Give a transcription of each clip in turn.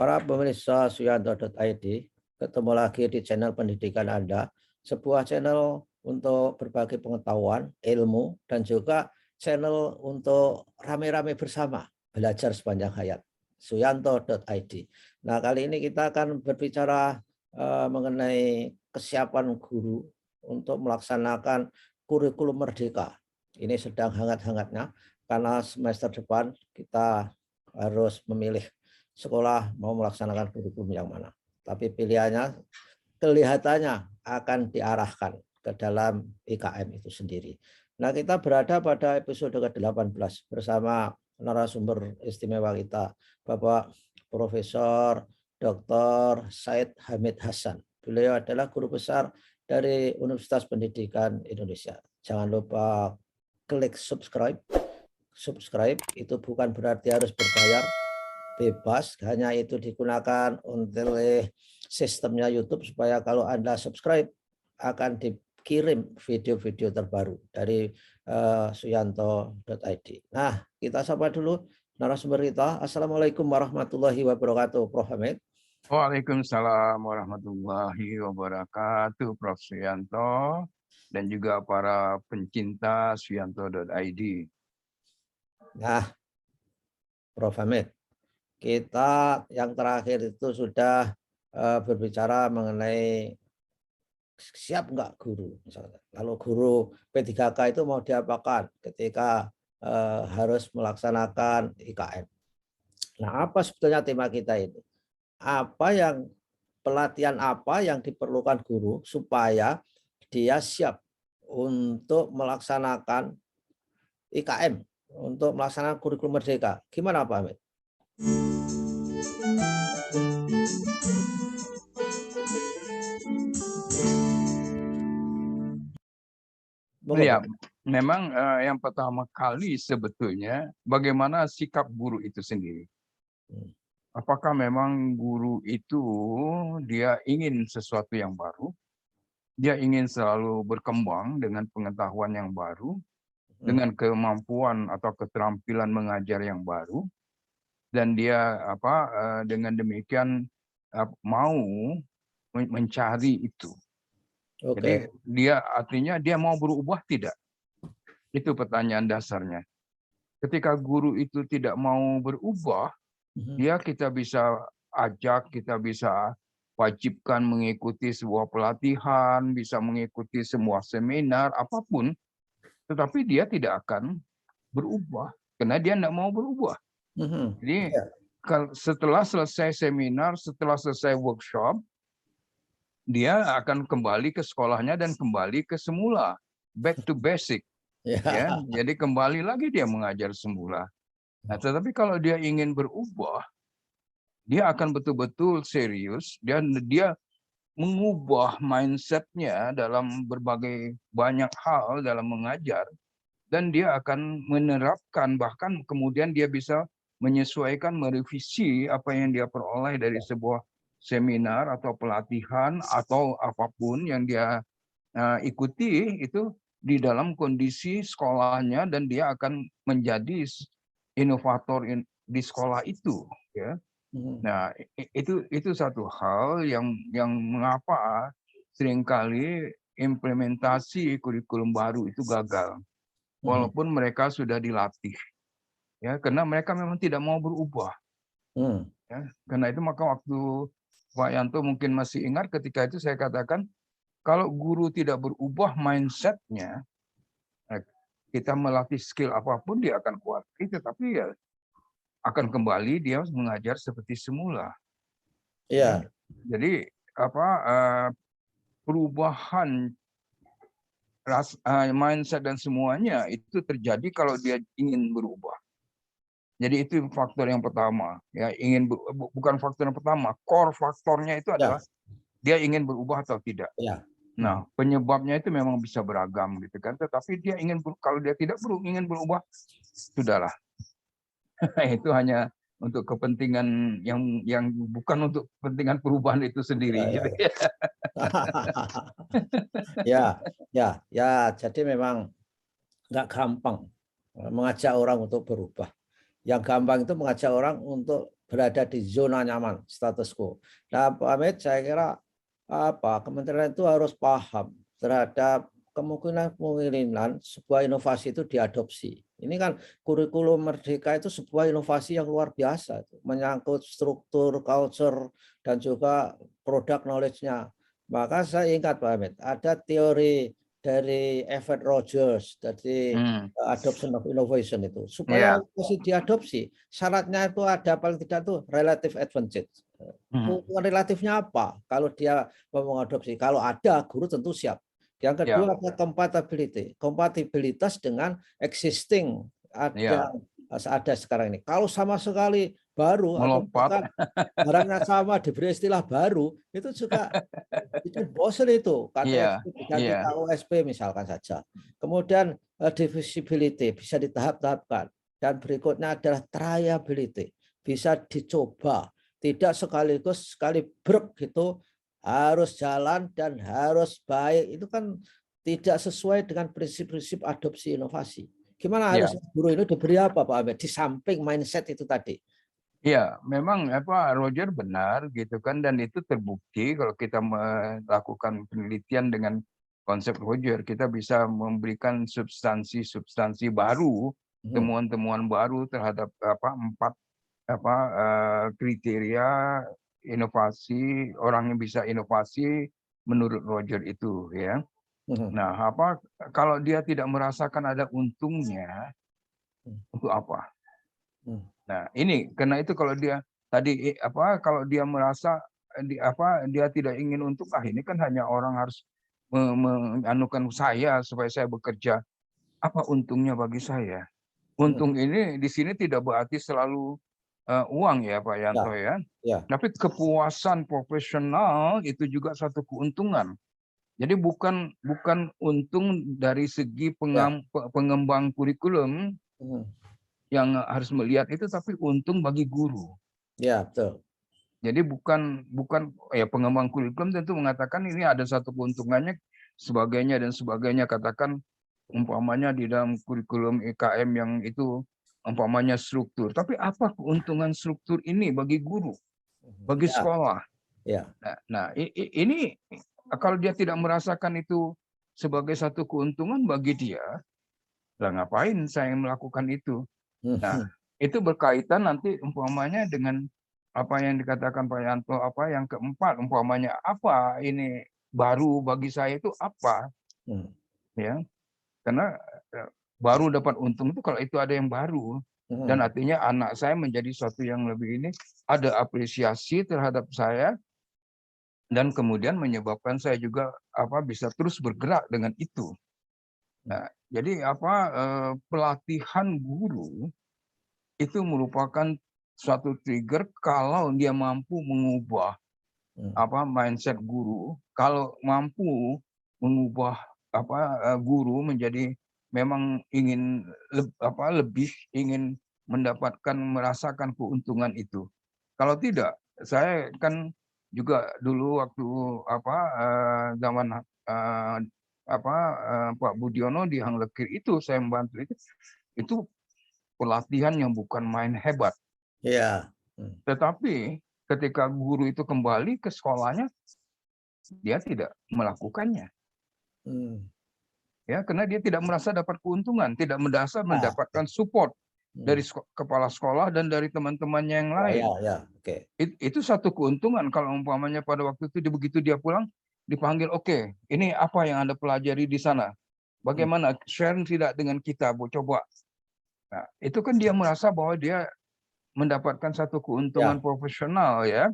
Para pemirsa Suyanto.id, ketemu lagi di channel pendidikan Anda, sebuah channel untuk berbagi pengetahuan, ilmu, dan juga channel untuk rame-rame bersama, belajar sepanjang hayat. Suyanto.id. Nah, kali ini kita akan berbicara mengenai kesiapan guru untuk melaksanakan kurikulum merdeka. Ini sedang hangat-hangatnya, karena semester depan kita harus memilih sekolah mau melaksanakan kurikulum yang mana. Tapi pilihannya kelihatannya akan diarahkan ke dalam IKM itu sendiri. Nah, kita berada pada episode ke-18 bersama narasumber istimewa kita, Bapak Profesor Dr. Said Hamid Hasan. Beliau adalah guru besar dari Universitas Pendidikan Indonesia. Jangan lupa klik subscribe. Subscribe itu bukan berarti harus berbayar, bebas, hanya itu digunakan untuk sistemnya YouTube supaya kalau Anda subscribe akan dikirim video-video terbaru dari suyanto.id. Nah, kita sapa dulu narasumber kita. Assalamualaikum warahmatullahi wabarakatuh, Prof. Hamid. Waalaikumsalam warahmatullahi wabarakatuh, Prof. Suyanto, dan juga para pencinta Suyanto.id. Nah, Prof. Hamid, kita yang terakhir itu sudah berbicara mengenai siap nggak guru misalnya. Kalau guru P3K itu mau diapakan ketika harus melaksanakan IKM. Nah, apa sebetulnya tema kita ini? Pelatihan apa yang diperlukan guru supaya dia siap untuk melaksanakan IKM, untuk melaksanakan kurikulum merdeka? Gimana Pak Hamid? Ya, memang yang pertama kali sebetulnya bagaimana sikap guru itu sendiri. Apakah memang guru itu dia ingin sesuatu yang baru, dia ingin selalu berkembang dengan pengetahuan yang baru, dengan kemampuan atau keterampilan mengajar yang baru, dan dia dengan demikian mau mencari itu. Jadi dia artinya dia mau berubah tidak? Itu pertanyaan dasarnya. Ketika guru itu tidak mau berubah, kita bisa ajak, kita bisa wajibkan mengikuti sebuah pelatihan, bisa mengikuti semua seminar, apapun, tetapi dia tidak akan berubah karena dia tidak mau berubah. Jadi setelah selesai seminar, setelah selesai workshop, dia akan kembali ke sekolahnya dan kembali ke semula, back to basic. Ya, jadi kembali lagi dia mengajar semula. Nah, tetapi kalau dia ingin berubah, dia akan betul-betul serius dan dia mengubah mindsetnya dalam berbagai banyak hal dalam mengajar, dan dia akan menerapkan, bahkan kemudian dia bisa menyesuaikan, merevisi apa yang dia peroleh dari sebuah seminar atau pelatihan atau apapun yang dia ikuti itu di dalam kondisi sekolahnya, dan dia akan menjadi inovator di sekolah itu, ya. Nah, itu satu hal yang mengapa seringkali implementasi kurikulum baru itu gagal, walaupun mereka sudah dilatih, ya, karena mereka memang tidak mau berubah. Ya, karena itu maka waktu Pak Yanto mungkin masih ingat ketika itu saya katakan, kalau guru tidak berubah mindsetnya, kita melatih skill apapun dia akan kuat. Tapi ya akan kembali dia mengajar seperti semula. Iya. Jadi perubahan mindset dan semuanya itu terjadi kalau dia ingin berubah. Jadi itu faktor yang pertama, ya, bukan faktor yang pertama, core faktornya itu adalah dia ingin berubah atau tidak. Nah, penyebabnya itu memang bisa beragam gitu kan, tetapi dia kalau dia tidak ingin berubah, sudahlah. Itu hanya untuk kepentingan yang bukan untuk kepentingan perubahan itu sendiri. Gitu. Jadi memang nggak gampang mengajak orang untuk berubah. Yang gampang itu mengajak orang untuk berada di zona nyaman, status quo. Nah, Pak Hamid, saya kira kementerian itu harus paham terhadap kemungkinan sebuah inovasi itu diadopsi. Ini kan kurikulum Merdeka itu sebuah inovasi yang luar biasa, menyangkut struktur, culture, dan juga produk knowledge-nya. Maka saya ingat Pak Hamid, ada teori dari Everett Rogers, dari adoption of innovation itu. Supaya inovasi diadopsi, syaratnya itu ada paling tidak itu relative advantage. Keuntungan relatifnya apa? Kalau dia mau mengadopsi, kalau ada, guru tentu siap. Yang kedua ada compatibility, kompatibilitas dengan existing ada sekarang ini. Kalau sama sekali baru atau bukan barangnya sama diberi istilah baru, itu juga bikin bosan itu. KTSP diganti KOSP misalkan saja. Kemudian divisibility bisa ditahap-tahapkan. Dan berikutnya adalah triability, bisa dicoba. Tidak sekaligus sekali brek gitu, harus jalan dan harus baik. Itu kan tidak sesuai dengan prinsip-prinsip adopsi inovasi. Gimana harus guru ini diberi apa Pak Ahmed? Di samping mindset itu tadi. Ya, memang Roger benar gitu kan, dan itu terbukti kalau kita melakukan penelitian dengan konsep Roger, kita bisa memberikan substansi baru, temuan-temuan baru terhadap 4 kriteria inovasi, orang yang bisa inovasi menurut Roger itu ya. Nah, kalau dia tidak merasakan ada untungnya, untuk apa? Nah, ini karena itu kalau dia tadi kalau dia merasa dia tidak ingin untung, ini kan hanya orang harus menganukan saya supaya saya bekerja. Apa untungnya bagi saya? Untung ini di sini tidak berarti selalu uang ya Pak Yanto ya. Tapi kepuasan profesional itu juga satu keuntungan. Jadi bukan untung dari segi pengembang kurikulum yang harus melihat itu, tapi untung bagi guru. Ya, betul. Jadi bukan pengembang kurikulum tentu mengatakan ini ada satu keuntungannya sebagainya, katakan umpamanya di dalam kurikulum IKM yang itu umpamanya struktur. Tapi apa keuntungan struktur ini bagi guru, bagi sekolah? Nah, ini kalau dia tidak merasakan itu sebagai satu keuntungan bagi dia, lah ngapain saya melakukan itu? Nah, itu berkaitan nanti umpamanya dengan apa yang dikatakan Pak Yanto, yang keempat, umpamanya apa ini baru bagi saya itu apa? Ya, karena baru dapat untung itu kalau itu ada yang baru, dan artinya anak saya menjadi sesuatu yang lebih ini, ada apresiasi terhadap saya, dan kemudian menyebabkan saya juga bisa terus bergerak dengan itu. Nah, jadi pelatihan guru itu merupakan suatu trigger kalau dia mampu mengubah mindset guru, kalau mampu mengubah guru menjadi memang ingin lebih ingin merasakan keuntungan itu. Kalau tidak, saya kan juga dulu waktu zaman Pak Budiono di Hang Lekir itu saya membantu itu pelatihan yang bukan main hebat. Tetapi ketika guru itu kembali ke sekolahnya, dia tidak melakukannya. Ya, karena dia tidak merasa dapat keuntungan, tidak mendapatkan support dari kepala sekolah dan dari teman-temannya yang lain. Itu satu keuntungan kalau umpamanya pada waktu itu begitu dia pulang dipanggil, oke, ini apa yang Anda pelajari di sana? Bagaimana share tidak dengan kita, Bu? Coba. Nah, itu kan dia merasa bahwa dia mendapatkan satu keuntungan profesional ya.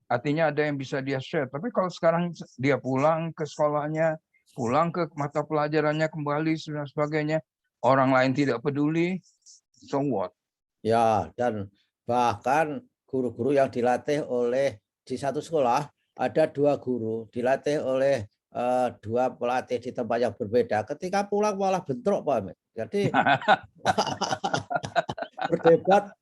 Artinya ada yang bisa dia share. Tapi kalau sekarang dia pulang ke sekolahnya, pulang ke mata pelajarannya kembali dan sebagainya, orang lain tidak peduli, so what? Ya, dan bahkan guru-guru yang dilatih di satu sekolah ada 2 guru dilatih oleh 2 pelatih di tempat yang berbeda. Ketika pulang malah bentrok Pak Ahmed. Jadi berdebat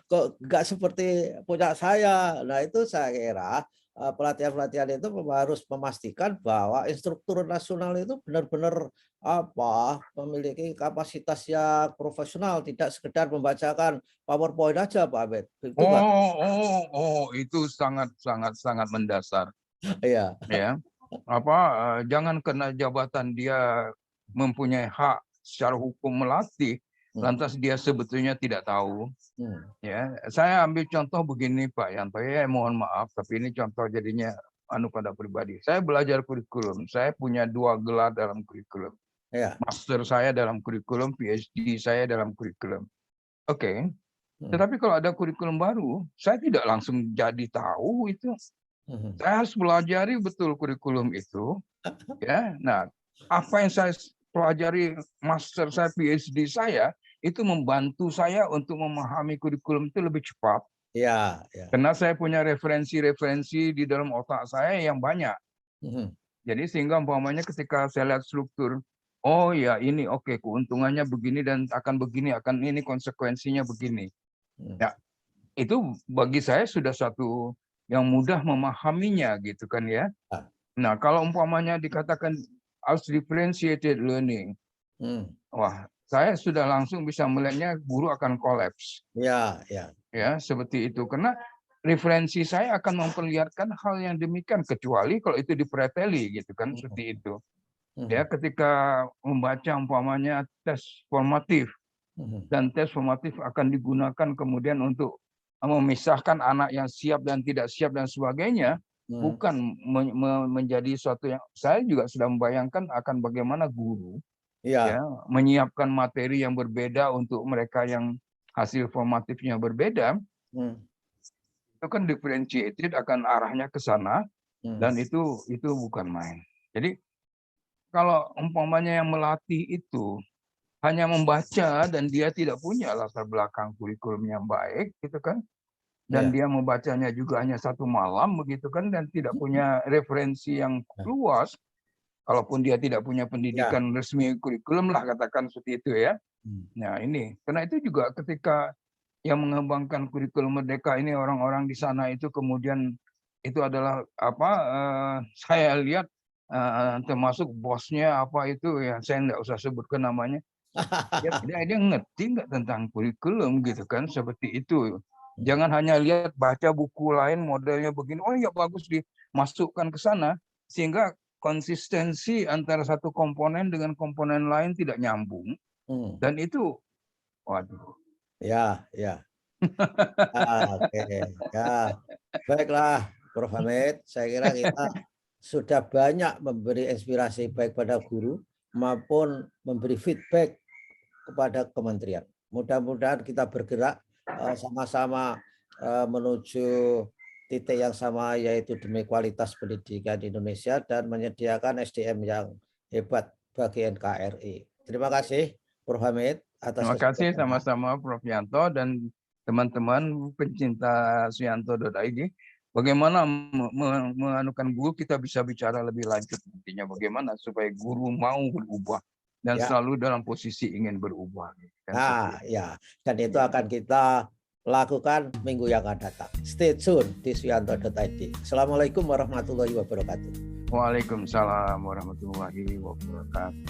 kok nggak seperti punya saya. Nah itu saya kira pelatihan-pelatihan itu harus memastikan bahwa instruktur nasional itu benar-benar memiliki kapasitas yang profesional, tidak sekedar membacakan PowerPoint aja, Pak Abed. Itu enggak? Itu sangat mendasar. Iya. Ya, jangan kena jabatan dia mempunyai hak secara hukum melatih, lantas dia sebetulnya tidak tahu. Ya, saya ambil contoh begini Pak Yanto, ya mohon maaf, tapi ini contoh jadinya pada pribadi. Saya belajar kurikulum, saya punya 2 gelar dalam kurikulum. Ya. Master saya dalam kurikulum, PhD saya dalam kurikulum. Oke. Tetapi kalau ada kurikulum baru, saya tidak langsung jadi tahu itu. Saya harus pelajari betul kurikulum itu. Ya, nah, apa yang saya pelajari master saya, PhD saya, itu membantu saya untuk memahami kurikulum itu lebih cepat. Ya. Karena saya punya referensi-referensi di dalam otak saya yang banyak. Jadi sehingga umpamanya ketika saya lihat struktur, oh ya ini oke, keuntungannya begini dan akan begini, akan ini konsekuensinya begini. Ya, itu bagi saya sudah satu yang mudah memahaminya gitu kan ya. Nah, kalau umpamanya dikatakan harus differentiated learning, wah, saya sudah langsung bisa melihatnya guru akan kolaps. Ya, seperti itu. Karena referensi saya akan memperlihatkan hal yang demikian, kecuali kalau itu dipreteli gitu kan, seperti itu. Ya, ketika membaca umpamanya tes formatif, dan tes formatif akan digunakan kemudian untuk memisahkan anak yang siap dan tidak siap dan sebagainya, bukan menjadi suatu yang saya juga sudah membayangkan akan bagaimana guru ya menyiapkan materi yang berbeda untuk mereka yang hasil formatifnya berbeda. Itu kan differentiated, akan arahnya ke sana, dan itu bukan main. Jadi kalau umpamanya yang melatih itu hanya membaca dan dia tidak punya latar belakang kurikulum yang baik gitu kan, dan dia membacanya juga hanya 1 malam begitu kan, dan tidak punya referensi yang luas, kalaupun dia tidak punya pendidikan resmi kurikulum lah, katakan seperti itu ya. Nah ini, karena itu juga ketika yang mengembangkan kurikulum merdeka ini, orang-orang di sana itu kemudian itu adalah saya lihat termasuk bosnya itu ya, saya nggak usah sebutkan namanya. Dia ngerti nggak tentang kurikulum gitu kan, seperti itu. Jangan hanya lihat baca buku lain modelnya begini, oh ya bagus, dimasukkan ke sana, sehingga konsistensi antara satu komponen dengan komponen lain tidak nyambung. Dan itu, waduh. Ya. Oke. Ya, baiklah Prof. Hamid, saya kira kita sudah banyak memberi inspirasi baik pada guru maupun memberi feedback kepada kementerian. Mudah-mudahan kita bergerak sama-sama menuju titik yang sama, yaitu demi kualitas pendidikan di Indonesia dan menyediakan SDM yang hebat bagi NKRI. Terima kasih Prof. Hamid atas Terima kasih sama-sama Prof. Yanto dan teman-teman pencinta Suyanto.id. Bagaimana menganukan guru, kita bisa bicara lebih lanjut nantinya, bagaimana supaya guru mau berubah dan selalu dalam posisi ingin berubah. Dan itu akan kita lakukan minggu yang akan datang. Stay tune di Suyanto.id. Assalamualaikum warahmatullahi wabarakatuh. Waalaikumsalam warahmatullahi wabarakatuh.